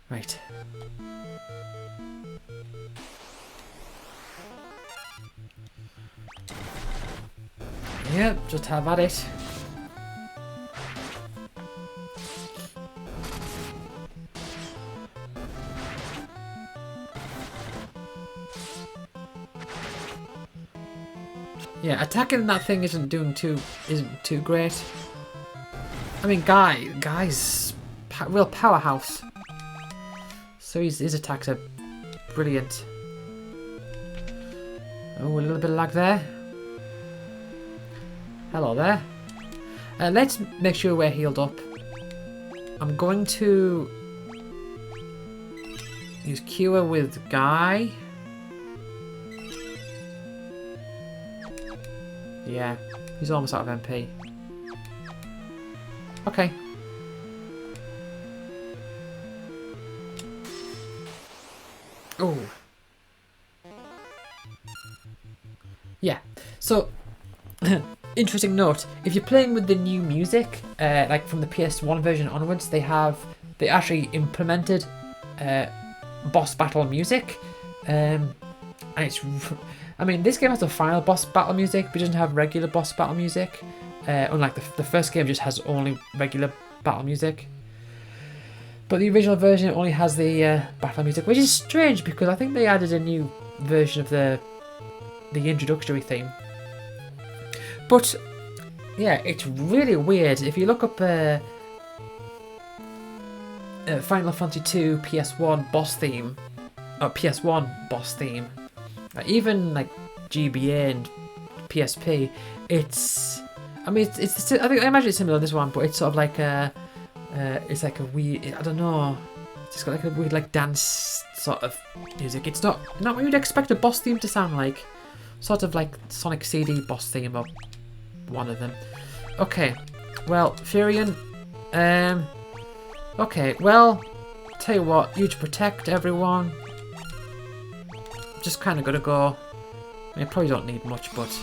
Speaker 1: Right. Yep, just have at it. Yeah, attacking that thing isn't too great. I mean, guy's real powerhouse. So his attacks are brilliant. Oh, a little bit of lag there. Hello there. Let's make sure we're healed up. I'm going to use Cure with Guy. Yeah, he's almost out of MP. Okay. Oh. Yeah, so, interesting note, if you're playing with the new music, like from the PS1 version onwards, they actually implemented boss battle music, and it's, I mean, this game has the final boss battle music, but it doesn't have regular boss battle music, unlike the first game just has only regular battle music. But the original version only has the battle music, which is strange because I think they added a new version of the introductory theme. But yeah, it's really weird. If you look up Final Fantasy II PS1 boss theme, or PS1 boss theme, even like GBA and PSP, it's, I mean, it's I imagine it's similar to this one, but it's sort of like it's like a weird, I don't know, it's just got like a weird like dance sort of music. It's not what you'd expect a boss theme to sound like. Sort of like Sonic CD boss theme, or one of them. Okay, well, Furion, okay, well, tell you what, you to protect everyone. Just kind of gotta go. I mean, probably don't need much, but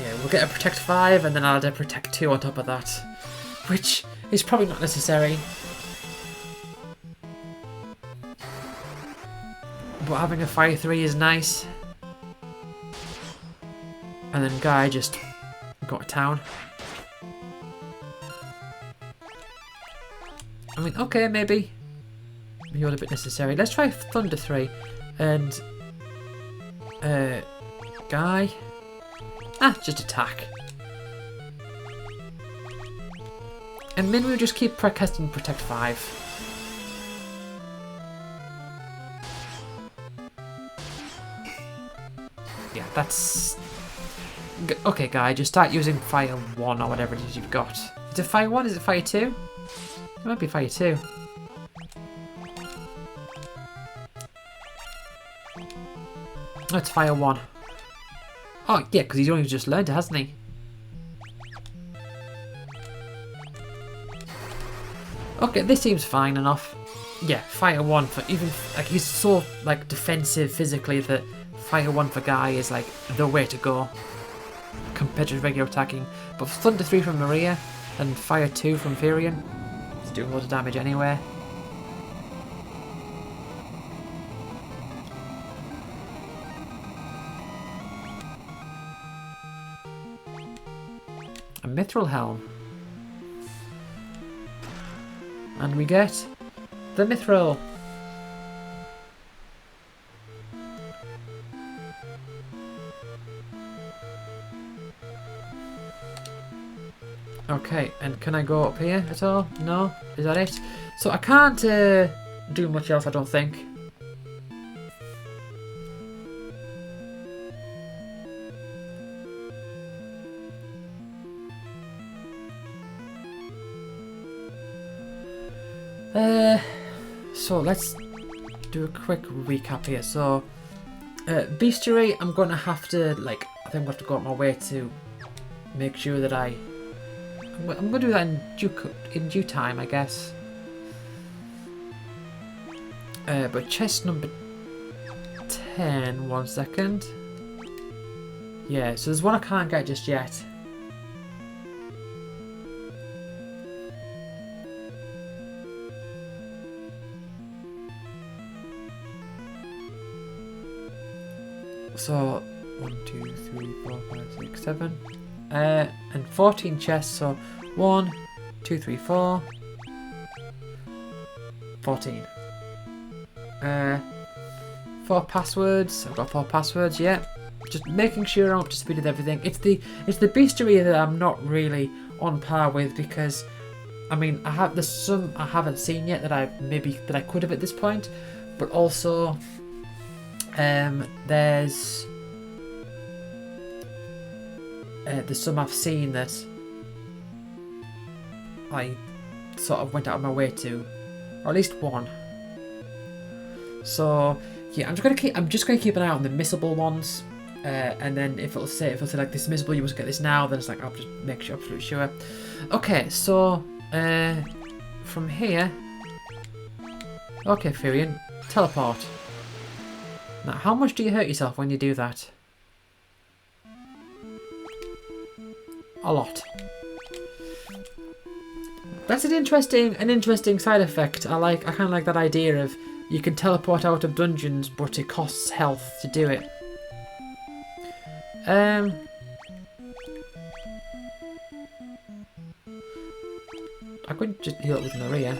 Speaker 1: yeah, we'll get a Protect 5 and then I'll add a Protect 2 on top of that, which is probably not necessary. But having a Fire 3 is nice. And then Guy just got to town. I mean, okay, maybe. You're a bit necessary. Let's try Thunder 3. And Guy. Just attack. And then we'll just keep casting Protect 5. Yeah, that's... Okay, Guy, just start using Fire 1 or whatever it is you've got. Is it Fire 1? Is it Fire 2? It might be Fire 2. Oh, it's Fire 1. Oh, yeah, because he's only just learned it, hasn't he? Okay, this seems fine enough. Yeah, Fire 1 for even... Like, he's so, like, defensive physically that Fire 1 for Guy is, like, the way to go compared to regular attacking. But Thunder 3 from Maria and Fire 2 from Furion, it's doing a lot of damage anyway. A Mithril Helm. And we get the Mithril. Okay, and can I go up here at all? No? Is that it? So I can't do much else, I don't think. So let's do a quick recap here. So, bestiary, I'm going to have to, like, I think I'm going to have to go out my way to make sure that I'm going to do that in due time, I guess. But chest number 10, 1 second. Yeah, so there's one I can't get just yet. So 1, 2, 3, 4, 5, 6, 7, and 14 chests. So 1, 2, 3, 4, 14. 4 passwords. I've got 4 passwords. Yeah, just making sure I'm up to speed with everything. It's the bestiary that I'm not really on par with, because I mean there's some I haven't seen yet that I could have at this point, but also. There's some I've seen that I sort of went out of my way to, or at least one. So yeah, I'm just gonna keep an eye on the missable ones, and then if it'll say like this missable, you must get this now, then it's like I'll just make sure, absolutely sure. Okay, so from here, okay, Furion, teleport. Now, how much do you hurt yourself when you do that? A lot. That's an interesting side effect. I kind of like that idea of you can teleport out of dungeons, but it costs health to do it. I could just heal up with Maria.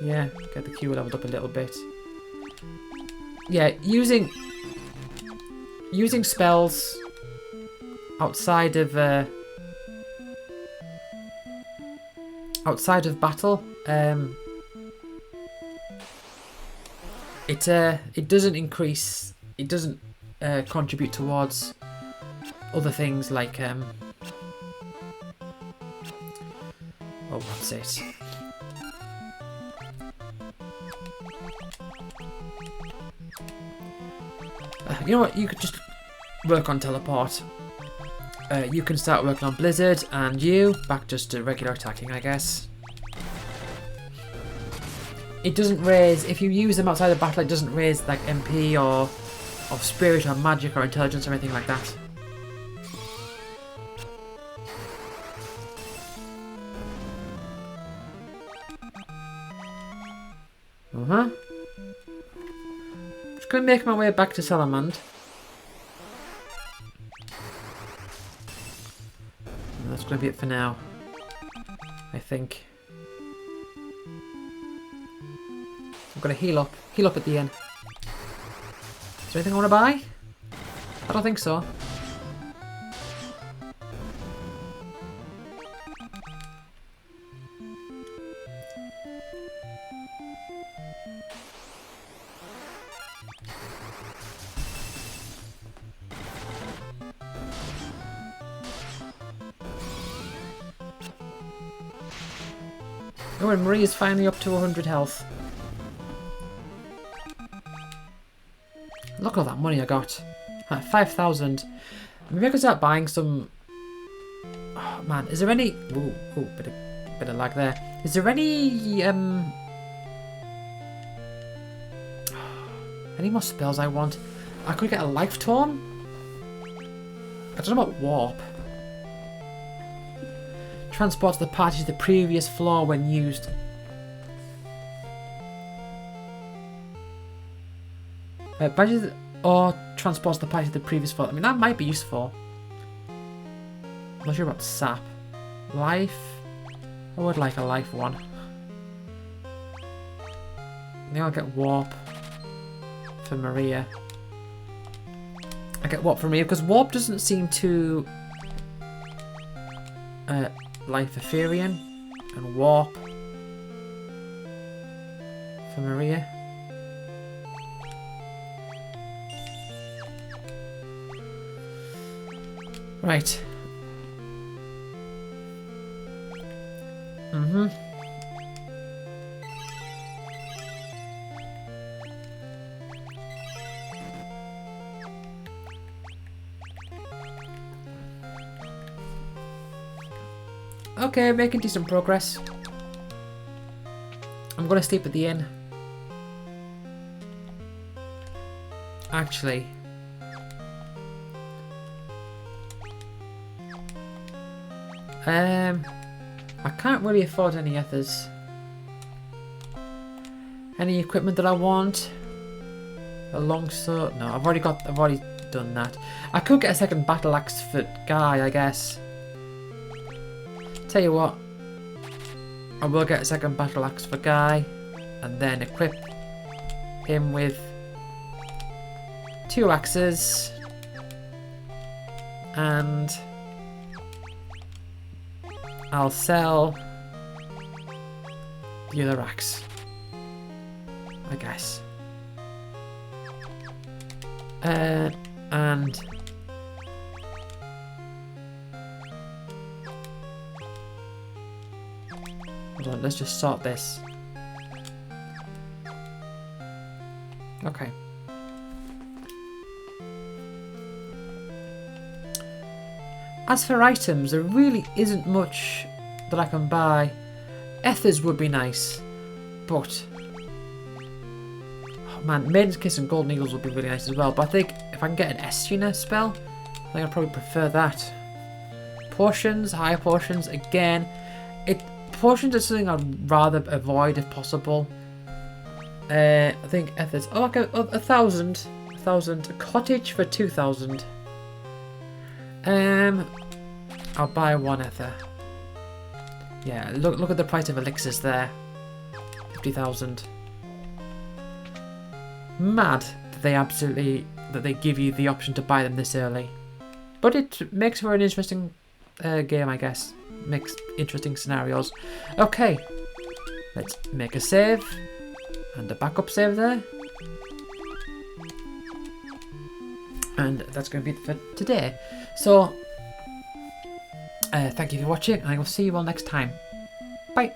Speaker 1: Yeah, get the Q leveled up a little bit. Yeah, using spells outside of battle, it doesn't increase. It doesn't contribute towards other things like oh, what's it? You know what? You could just work on teleport. You can start working on Blizzard, and you back just to regular attacking, I guess. It doesn't raise, if you use them outside of battle, it doesn't raise like MP or spirit or magic or intelligence or anything like that. Just gonna make my way back to Salamand. And that's gonna be it for now, I think. I'm gonna heal up at the end. Is there anything I want to buy? I don't think so. Oh, and Maria's finally up to 100 health. Look at all that money I got. 5,000. Maybe I could start buying some... Oh, man, is there any... Ooh, bit of lag there. Is there any... Any more spells I want? I could get a life tome? I don't know about warp. Transports the party to the previous floor when used. Badges or transports the party to the previous floor. I mean, that might be useful. I'm not sure about sap. Life? I would like a life one. Maybe I'll get warp for Maria. I get warp for Maria because warp doesn't seem to Life Ethereum and Warp for Maria. Right. Okay, making decent progress. I'm gonna sleep at the inn. Actually. I can't really afford any others. Any equipment that I want? A long sword? No, I've already done that. I could get a second battle axe for Guy, I guess. Tell you what, I will get a second battle axe for Guy, and then equip him with 2 axes, and I'll sell the other axe, I guess. And hold on, let's just sort this. Okay. As for items, there really isn't much that I can buy. Ethers would be nice, but oh man, Maiden's Kiss and Golden Eagles would be really nice as well. But I think if I can get an Estina spell, I think I'd probably prefer that. Potions, higher potions, again. Potions is something I'd rather avoid if possible. I think Ethers. Oh, okay, 1,000. 1,000. A cottage for 2,000. I'll buy 1 ether. Yeah, look at the price of elixirs there. 50,000. Mad that they give you the option to buy them this early. But it makes for an interesting game, I guess. Makes interesting scenarios. Okay, let's make a save and a backup save there. And that's going to be it for today. So, thank you for watching, and I will see you all next time. Bye.